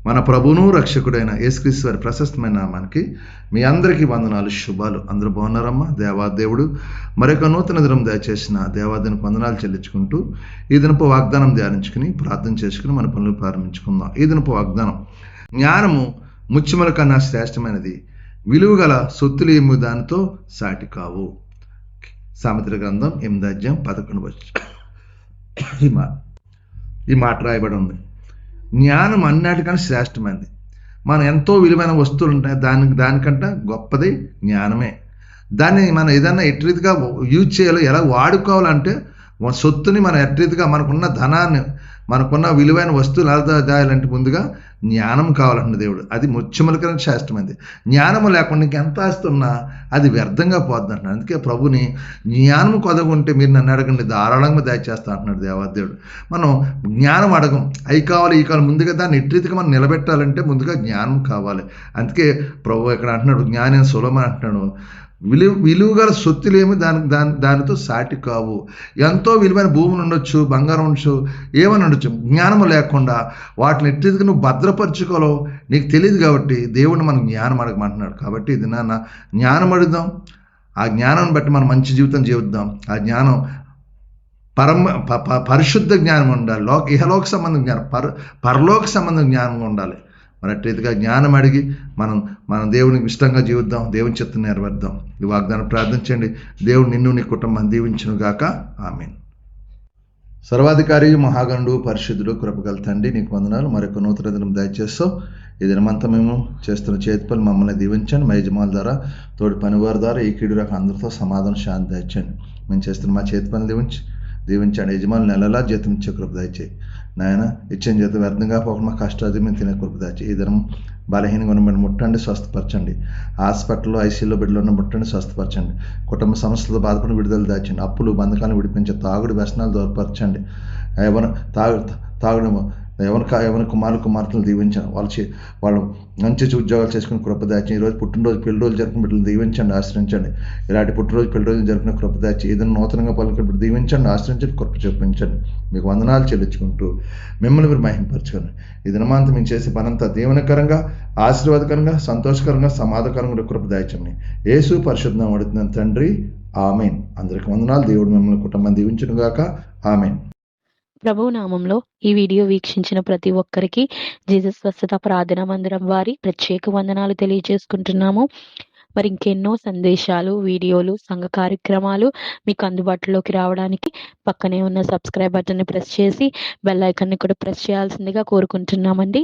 మన ప్రభువును రక్షకుడైన యేసుక్రీస్తు వారి ప్రశస్తమైన నామానికి మీ అందరికీ వందనాలు, శుభాలు. అందరూ బాగున్నారమ్మా? దేవాదేవుడు మరొక నూతన దినం దయచేసిన దేవాదేవునికి వందనాలు చెల్లించుకుంటూ ఈ దినపు వాగ్దానం ధ్యానించుకుని ప్రార్థన చేసుకుని మన పనులు ప్రారంభించుకుందాం. ఈ దినపు వాగ్దానం: జ్ఞానము ముత్యముల కన్నా శ్రేష్టమైనది, విలువగల సొత్తులు ఏమి దానితో సాటి కావు. సామెతల గ్రంథం 8:11 ఈ మాట రాయబడి ఉంది. జ్ఞానం అన్నిటికన్నా శ్రేష్టమైనది. మనం ఎంతో విలువైన వస్తువులు ఉంటాయి, దానికంటే గొప్పది జ్ఞానమే. దాన్ని మనం ఏదన్నా ఎట్రీతిగా యూజ్ చేయాలో, ఎలా వాడుకోవాలంటే, సొత్తుని మనం ఎట్రీతిగా మనకున్న ధనాన్ని, మనకున్న విలువైన వస్తువులు ఎలా దాయాలంటే ముందుగా జ్ఞానం కావాలంటే దేవుడు. అది ముత్యముల కన్నా శ్రేష్టమైనది. జ్ఞానము లేకుండా ఇంకెంత ఆస్తున్నా అది వ్యర్థంగా పోద్ది అంటున్నాడు. అందుకే ప్రభుని జ్ఞానము కొదగుంటే మీరు నన్ను అడగండి, ధారాళంగా దయచేస్తా అంటున్నాడు దేవాదేవుడు. మనం జ్ఞానం అడగం, అవి కావాలి ఈ కావాలి, ముందుగా దాన్ని ఎట్రీతిగా మనం నిలబెట్టాలంటే ముందుగా జ్ఞానం కావాలి. అందుకే ప్రభు ఇక్కడ అంటున్నాడు, జ్ఞాని సొలొమోను అంటున్నాడు, విలువగల సొత్తులేమి దానితో సాటి కావు. ఎంతో విలువైన భూములు ఉండొచ్చు, బంగారం ఉండొచ్చు, ఏమని ఉండొచ్చు, జ్ఞానము లేకుండా వాటిని ఎట్టిదిగా నువ్వు భద్రపరచుకోలో నీకు తెలియదు. కాబట్టి దేవుడిని మనం జ్ఞానం అడగమంటున్నాడు. కాబట్టి ఇది నాన్న జ్ఞానం అడుగుదాం, ఆ జ్ఞానాన్ని బట్టి మనం మంచి జీవితం జీవిద్దాం. ఆ జ్ఞానం పరిశుద్ధ జ్ఞానం ఉండాలి. ఇహలోక సంబంధం జ్ఞానం, పరలోక సంబంధం జ్ఞానంగా ఉండాలి. మరి అట్లయితే జ్ఞానం అడిగి మనం దేవునికి ఇష్టంగా జీవిద్దాం, దేవుని చిత్తం నెరవేర్దాం. ఈ వాగ్దానం ప్రార్థించండి. దేవుడు నిన్ను నీ కుటుంబాన్ని దీవించును గాక. ఆమేన్. సర్వాధికారి మహాగణుడు పరిశుద్ధుడు కృపగల తండ్రి, నీకు వందనాలు. మరొక నూతన దినం దయచేస్తావు. ఈ దినమంతా మేము చేస్తున్న చేతి పని మమ్మల్ని దీవించండి. మా యజమానుల ద్వారా, తోటి పనివారి ద్వారా, ఈ కీడు రకం అందరితో సమాధానం శాంతి దయచండి. మేము చేస్తున్న మా చేతి పని దీవించండి. యజమానులు నెలలా జీతం ఇచ్చే కృప దయచేయి నాయన. ఇచ్చిన జీతం వ్యర్థంగా పోకుండా మా కష్టాది మేము తినే కృప దయచేయి. ఈ దినం బలహీనంగా ఉన్న ముట్టండి, స్వస్థపరచండి. హాస్పిటల్లో ఐసీయూలో బిడ్డలు ఉన్న ముట్టండి, స్వస్థపరచండి. కుటుంబ సమస్యలతో బాధపడిన విడుదల దాచండి. అప్పులు బంధకాలను విడిపించే తాగుడు వ్యసనాలు దూరపరచండి. ఎవరి కుమార్తెలు దీవించండి. వాళ్ళు మంచి ఉద్యోగాలు చేసుకుని కృప దాచి, ఈరోజు పుట్టినరోజు పెళ్లిరోజు జరుపుకుని బిడ్డలు దీవించండి, ఆశ్రయించండి. ఇలాంటి పుట్టినరోజు పెళ్లిరోజు జరుపుకునే కృప దాచి, ఏదైనా నూతనంగా పలుకుని దీవించండి, ఆశ్రయించండి, కృప చూపించండి. మీకు వందనాలు చెల్లించుకుంటూ మిమ్మల్ని మీరు మహిమపరచుకోండి. ఈ దినమాంతం మేము చేసే పనంతా దీవెనకరంగా, ఆశీర్వాదకరంగా, సంతోషకరంగా, సమాధానకరంగా కృప దాచండి. యేసు పరిశుద్ధం అడుగుతున్నాను తండ్రి. ఆమేన్. అందరికి వందనాలు. దేవుడు మిమ్మల్ని కుటుంబాన్ని దీవించును గాక. ఆమేన్. ప్రభువు నామంలో ఈ వీడియో వీక్షించిన ప్రతి ఒక్కరికి జీసస్ స్వస్థత ప్రార్థనా మందిరం వారి ప్రత్యేక వందనాలు తెలియజేసుకుంటున్నాము. మరి ఇంకెన్నో సందేశాలు, వీడియోలు, సంఘ కార్యక్రమాలు మీకు అందుబాటులోకి రావడానికి పక్కనే ఉన్న సబ్స్క్రైబ్ బటన్ని ప్రెస్ చేసి బెల్ ఐకాన్ని కూడా ప్రెస్ చేయాల్సిందిగా కోరుకుంటున్నామండి.